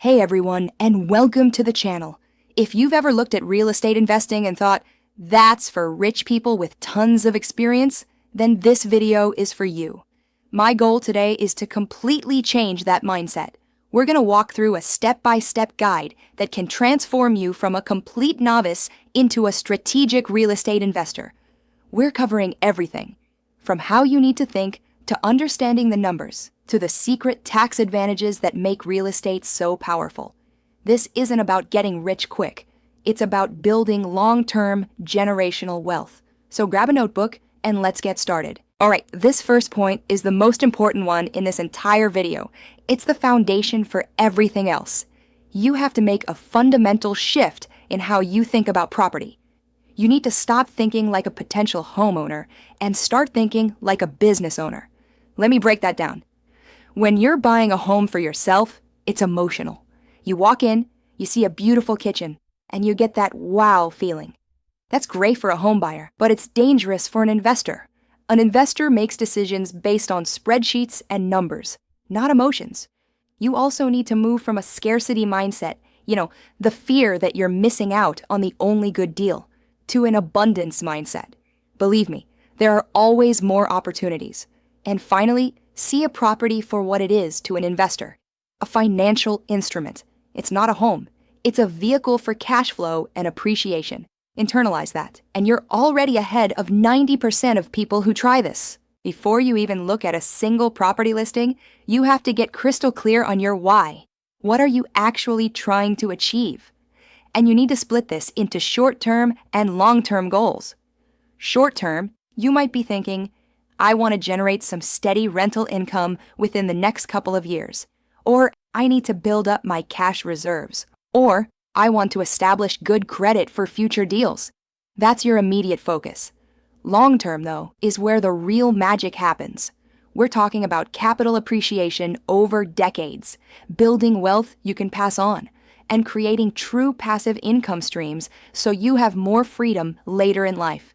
Hey everyone, and welcome to the channel. If you've ever looked at real estate investing and thought, that's for rich people with tons of experience, then this video is for you. My goal today is to completely change that mindset. We're going to walk through a step-by-step guide that can transform you from a complete novice into a strategic real estate investor. We're covering everything, from how you need to think to understanding the numbers, to the secret tax advantages that make real estate so powerful. This isn't about getting rich quick. It's about building long-term, generational wealth. So grab a notebook and let's get started. All right, this first point is the most important one in this entire video. It's the foundation for everything else. You have to make a fundamental shift in how you think about property. You need to stop thinking like a potential homeowner and start thinking like a business owner. Let me break that down. When you're buying a home for yourself, it's emotional. You walk in, you see a beautiful kitchen, and you get that wow feeling. That's great for a home buyer, but it's dangerous for an investor. An investor makes decisions based on spreadsheets and numbers, not emotions. You also need to move from a scarcity mindset, the fear that you're missing out on the only good deal, to an abundance mindset. Believe me, there are always more opportunities. And finally, see a property for what it is to an investor. A financial instrument. It's not a home. It's a vehicle for cash flow and appreciation. Internalize that, and you're already ahead of 90% of people who try this. Before you even look at a single property listing, you have to get crystal clear on your why. What are you actually trying to achieve? And you need to split this into short-term and long-term goals. Short-term, you might be thinking, I want to generate some steady rental income within the next couple of years. Or I need to build up my cash reserves. Or I want to establish good credit for future deals. That's your immediate focus. Long-term, though, is where the real magic happens. We're talking about capital appreciation over decades, building wealth you can pass on, and creating true passive income streams so you have more freedom later in life.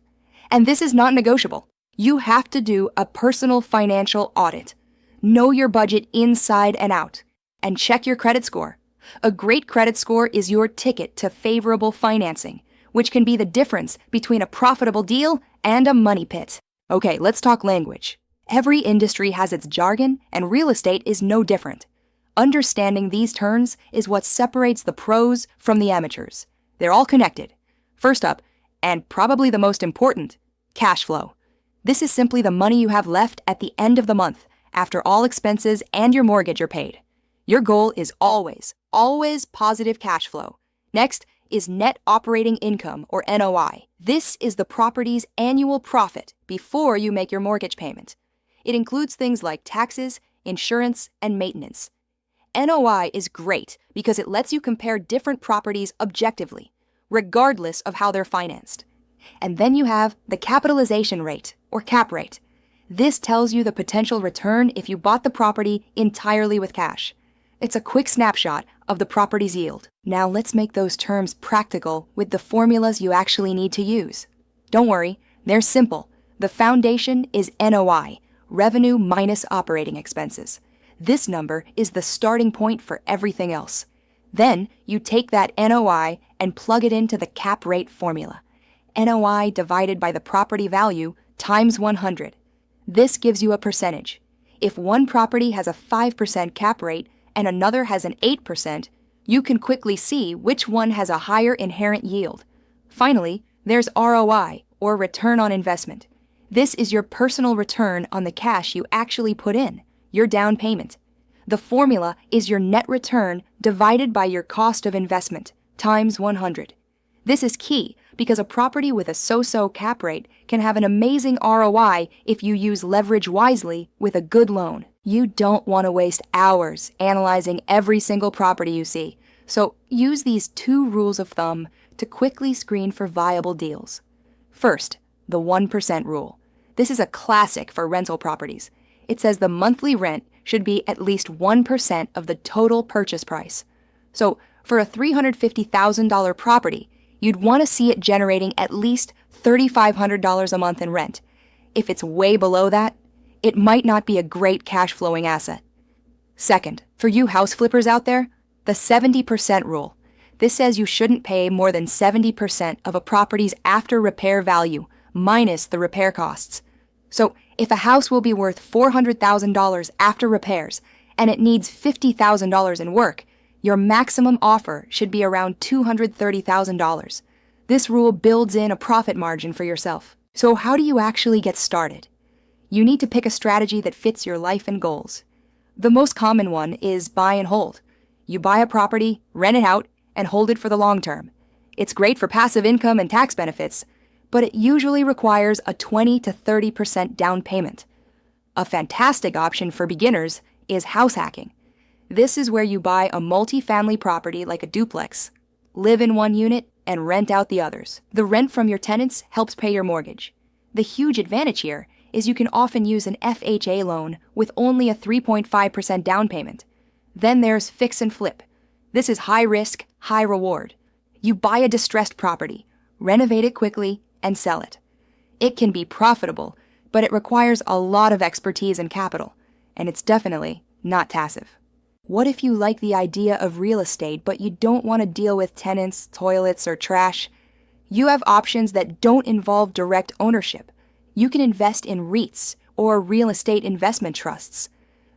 And this is not negotiable. You have to do a personal financial audit. Know your budget inside and out. And check your credit score. A great credit score is your ticket to favorable financing, which can be the difference between a profitable deal and a money pit. Okay, let's talk language. Every industry has its jargon, and real estate is no different. Understanding these terms is what separates the pros from the amateurs. They're all connected. First up, and probably the most important, cash flow. This is simply the money you have left at the end of the month, after all expenses and your mortgage are paid. Your goal is always positive cash flow. Next is net operating income, or NOI. This is the property's annual profit before you make your mortgage payment. It includes things like taxes, insurance, and maintenance. NOI is great because it lets you compare different properties objectively, regardless of how they're financed. And then you have the capitalization rate, or cap rate. This tells you the potential return if you bought the property entirely with cash. It's a quick snapshot of the property's yield. Now let's make those terms practical with the formulas you actually need to use. Don't worry, they're simple. The foundation is NOI, revenue minus operating expenses. This number is the starting point for everything else. Then you take that NOI and plug it into the cap rate formula. NOI divided by the property value times 100. This gives you a percentage. If one property has a 5% cap rate and another has an 8%, you can quickly see which one has a higher inherent yield. Finally, there's ROI, or return on investment. This is your personal return on the cash you actually put in, your down payment. The formula is your net return divided by your cost of investment times 100. This is key because a property with a so-so cap rate can have an amazing ROI if you use leverage wisely with a good loan. You don't want to waste hours analyzing every single property you see, so use these 2 rules of thumb to quickly screen for viable deals. First, the 1% rule. This is a classic for rental properties. It says the monthly rent should be at least 1% of the total purchase price. So for a $350,000 property, you'd want to see it generating at least $3,500 a month in rent. If it's way below that, it might not be a great cash flowing asset. Second, for you house flippers out there, The 70% rule. This says you shouldn't pay more than 70% of a property's after repair value, minus the repair costs. So, if a house will be worth $400,000 after repairs, and it needs $50,000 in work, your maximum offer should be around $230,000. This rule builds in a profit margin for yourself. So how do you actually get started? You need to pick a strategy that fits your life and goals. The most common one is buy and hold. You buy a property, rent it out, and hold it for the long term. It's great for passive income and tax benefits, but it usually requires a 20 to 30% down payment. A fantastic option for beginners is house hacking. This is where you buy a multi-family property like a duplex, live in one unit, and rent out the others. The rent from your tenants helps pay your mortgage. The huge advantage here is you can often use an FHA loan with only a 3.5% down payment. Then there's fix and flip. This is high risk, high reward. You buy a distressed property, renovate it quickly, and sell it. It can be profitable, but it requires a lot of expertise and capital, and it's definitely not passive. What if you like the idea of real estate, but you don't want to deal with tenants, toilets, or trash? You have options that don't involve direct ownership. You can invest in REITs, or real estate investment trusts.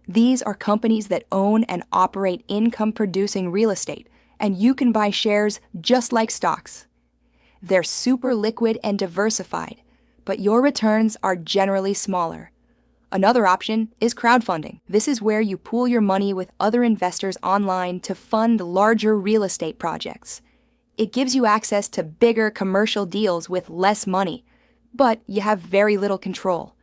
These are companies that own and operate income-producing real estate, and you can buy shares just like stocks. They're super liquid and diversified, but your returns are generally smaller. Another option is crowdfunding. This is where you pool your money with other investors online to fund larger real estate projects. It gives you access to bigger commercial deals with less money, but you have very little control.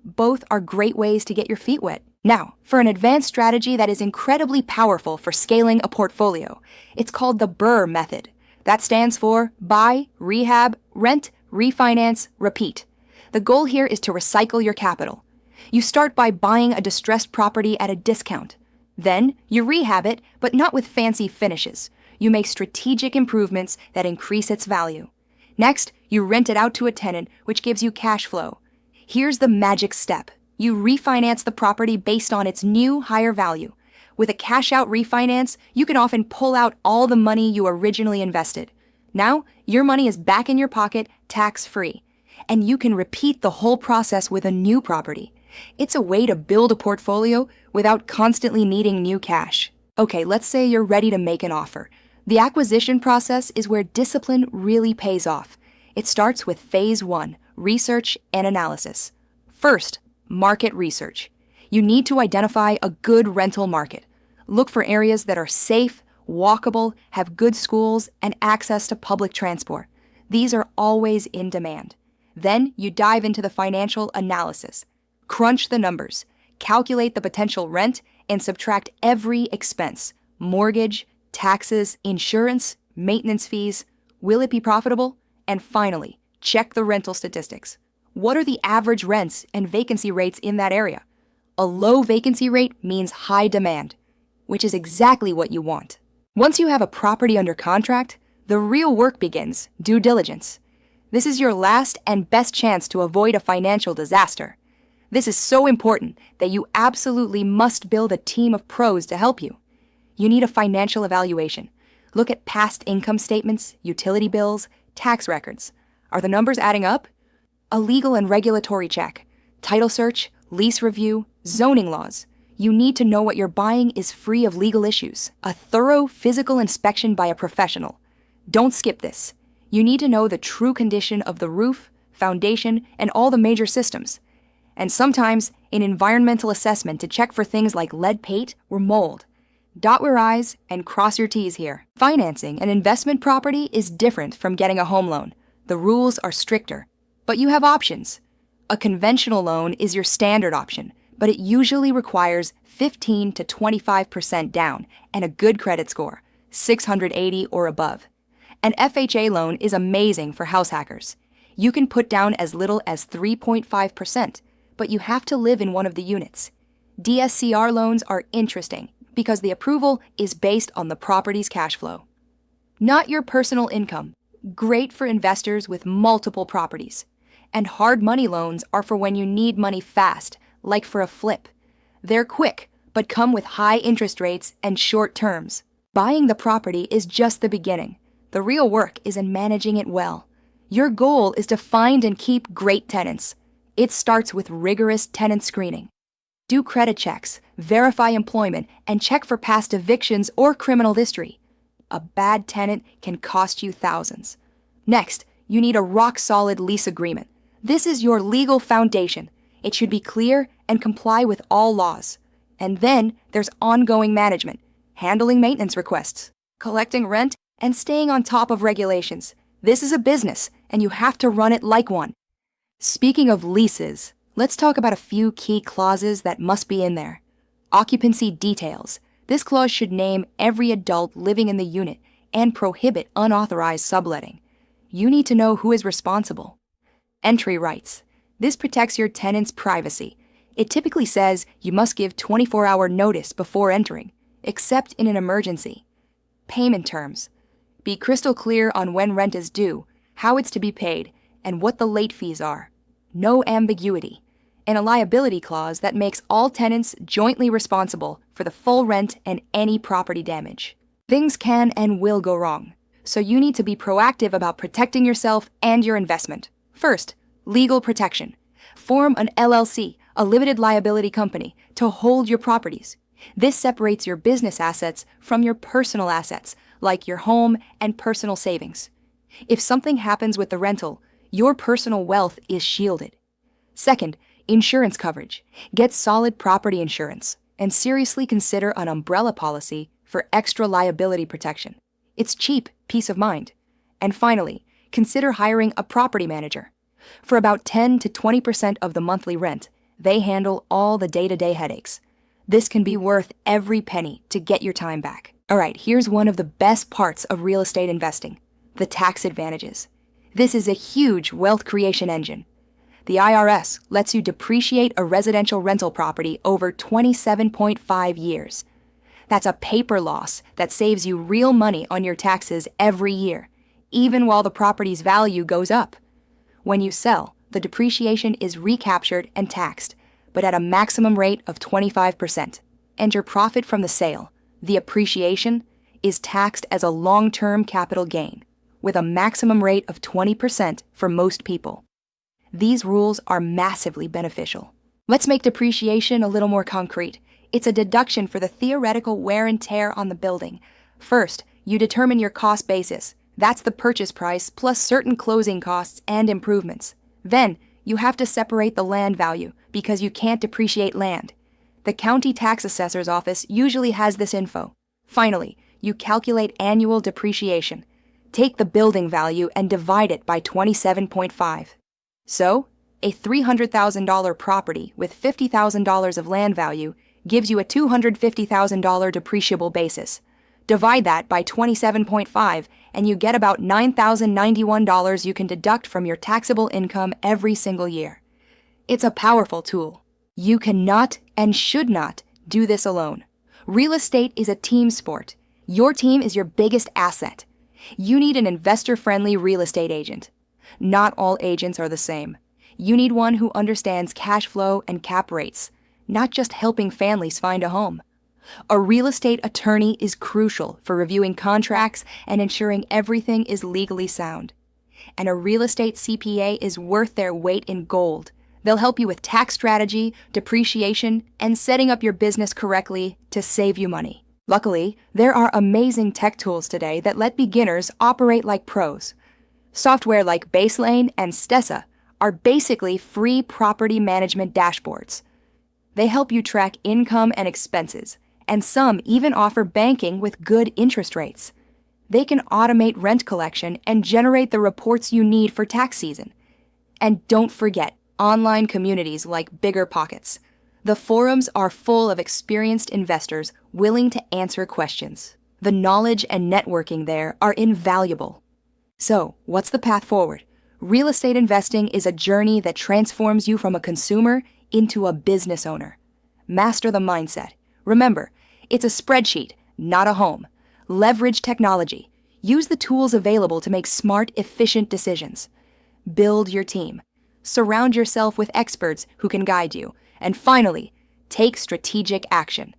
Both are great ways to get your feet wet. Now, for an advanced strategy that is incredibly powerful for scaling a portfolio, it's called the BRRRR method. That stands for buy, rehab, rent, refinance, repeat. The goal here is to recycle your capital. You start by buying a distressed property at a discount. Then, you rehab it, but not with fancy finishes. You make strategic improvements that increase its value. Next, you rent it out to a tenant, which gives you cash flow. Here's the magic step. You refinance the property based on its new, higher value. With a cash-out refinance, you can often pull out all the money you originally invested. Now, your money is back in your pocket, tax-free. And you can repeat the whole process with a new property. It's a way to build a portfolio without constantly needing new cash. Okay, let's say you're ready to make an offer. The acquisition process is where discipline really pays off. It starts with phase 1, research and analysis. First, market research. You need to identify a good rental market. Look for areas that are safe, walkable, have good schools, and access to public transport. These are always in demand. Then you dive into the financial analysis. Crunch the numbers, calculate the potential rent, and subtract every expense: mortgage, taxes, insurance, maintenance fees. Will it be profitable? And finally, check the rental statistics. What are the average rents and vacancy rates in that area? A low vacancy rate means high demand, which is exactly what you want. Once you have a property under contract, the real work begins: due diligence. This is your last and best chance to avoid a financial disaster. This is so important that you absolutely must build a team of pros to help you. You need a financial evaluation. Look at past income statements, utility bills, tax records. Are the numbers adding up? A legal and regulatory check, title search, lease review, zoning laws. You need to know what you're buying is free of legal issues. A thorough physical inspection by a professional. Don't skip this. You need to know the true condition of the roof, foundation, and all the major systems. And sometimes an environmental assessment to check for things like lead paint or mold. Dot your I's and cross your T's here. Financing an investment property is different from getting a home loan. The rules are stricter, but you have options. A conventional loan is your standard option, but it usually requires 15 to 25% down and a good credit score, 680 or above. An FHA loan is amazing for house hackers. You can put down as little as 3.5%, but you have to live in one of the units. DSCR loans are interesting because the approval is based on the property's cash flow. Not your personal income. Great for investors with multiple properties. And hard money loans are for when you need money fast, like for a flip. They're quick, but come with high interest rates and short terms. Buying the property is just the beginning. The real work is in managing it well. Your goal is to find and keep great tenants. It starts with rigorous tenant screening. Do credit checks, verify employment, and check for past evictions or criminal history. A bad tenant can cost you thousands. Next, you need a rock-solid lease agreement. This is your legal foundation. It should be clear and comply with all laws. And then there's ongoing management, handling maintenance requests, collecting rent, and staying on top of regulations. This is a business, and you have to run it like one. Speaking of leases, let's talk about a few key clauses that must be in there. Occupancy details. This clause should name every adult living in the unit and prohibit unauthorized subletting. You need to know who is responsible. Entry rights. This protects your tenant's privacy. It typically says you must give 24-hour notice before entering, except in an emergency. Payment terms. Be crystal clear on when rent is due, how it's to be paid, and what the late fees are. No ambiguity. And a liability clause that makes all tenants jointly responsible for the full rent and any property damage. Things can and will go wrong, so you need to be proactive about protecting yourself and your investment. First, legal protection. Form an LLC, a limited liability company, to hold your properties. This separates your business assets from your personal assets, like your home and personal savings. If something happens with the rental, your personal wealth is shielded. Second, insurance coverage. Get solid property insurance and seriously consider an umbrella policy for extra liability protection. It's cheap peace of mind. And finally, consider hiring a property manager. For about 10 to 20% of the monthly rent, they handle all the day-to-day headaches. This can be worth every penny to get your time back. All right, here's one of the best parts of real estate investing: the tax advantages. This is a huge wealth creation engine. The IRS lets you depreciate a residential rental property over 27.5 years. That's a paper loss that saves you real money on your taxes every year, even while the property's value goes up. When you sell, the depreciation is recaptured and taxed, but at a maximum rate of 25%. And your profit from the sale, the appreciation, is taxed as a long-term capital gain, with a maximum rate of 20% for most people. These rules are massively beneficial. Let's make depreciation a little more concrete. It's a deduction for the theoretical wear and tear on the building. First, you determine your cost basis. That's the purchase price plus certain closing costs and improvements. Then, you have to separate the land value because you can't depreciate land. The county tax assessor's office usually has this info. Finally, you calculate annual depreciation. Take the building value and divide it by 27.5. So, a $300,000 property with $50,000 of land value gives you a $250,000 depreciable basis. Divide that by 27.5 and you get about $9,091 you can deduct from your taxable income every single year. It's a powerful tool. You cannot and should not do this alone. Real estate is a team sport. Your team is your biggest asset. You need an investor-friendly real estate agent. Not all agents are the same. You need one who understands cash flow and cap rates, not just helping families find a home. A real estate attorney is crucial for reviewing contracts and ensuring everything is legally sound. And a real estate CPA is worth their weight in gold. They'll help you with tax strategy, depreciation, and setting up your business correctly to save you money. Luckily, there are amazing tech tools today that let beginners operate like pros. Software like Baselane and Stessa are basically free property management dashboards. They help you track income and expenses, and some even offer banking with good interest rates. They can automate rent collection and generate the reports you need for tax season. And don't forget online communities like BRRRR. The forums are full of experienced investors willing to answer questions. The knowledge and networking there are invaluable. So, what's the path forward? Real estate investing is a journey that transforms you from a consumer into a business owner. Master the mindset. Remember, it's a spreadsheet, not a home. Leverage technology. Use the tools available to make smart, efficient decisions. Build your team. Surround yourself with experts who can guide you. And finally, take strategic action.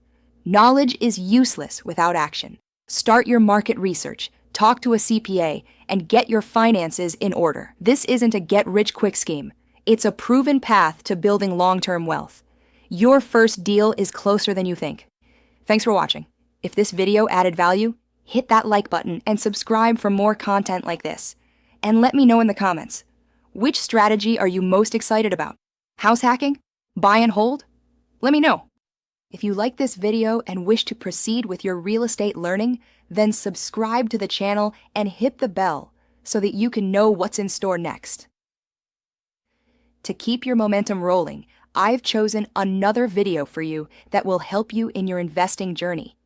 Knowledge is useless without action. Start your market research, talk to a CPA, and get your finances in order. This isn't a get-rich-quick scheme. It's a proven path to building long-term wealth. Your first deal is closer than you think. Thanks for watching. If this video added value, hit that like button and subscribe for more content like this. And let me know in the comments, which strategy are you most excited about? House hacking? Buy and hold? Let me know. If you like this video and wish to proceed with your real estate learning, then subscribe to the channel and hit the bell so that you can know what's in store next. To keep your momentum rolling, I've chosen another video for you that will help you in your investing journey.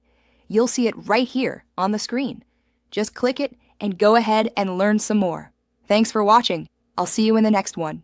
You'll see it right here on the screen. Just click it and go ahead and learn some more. Thanks for watching. I'll see you in the next one.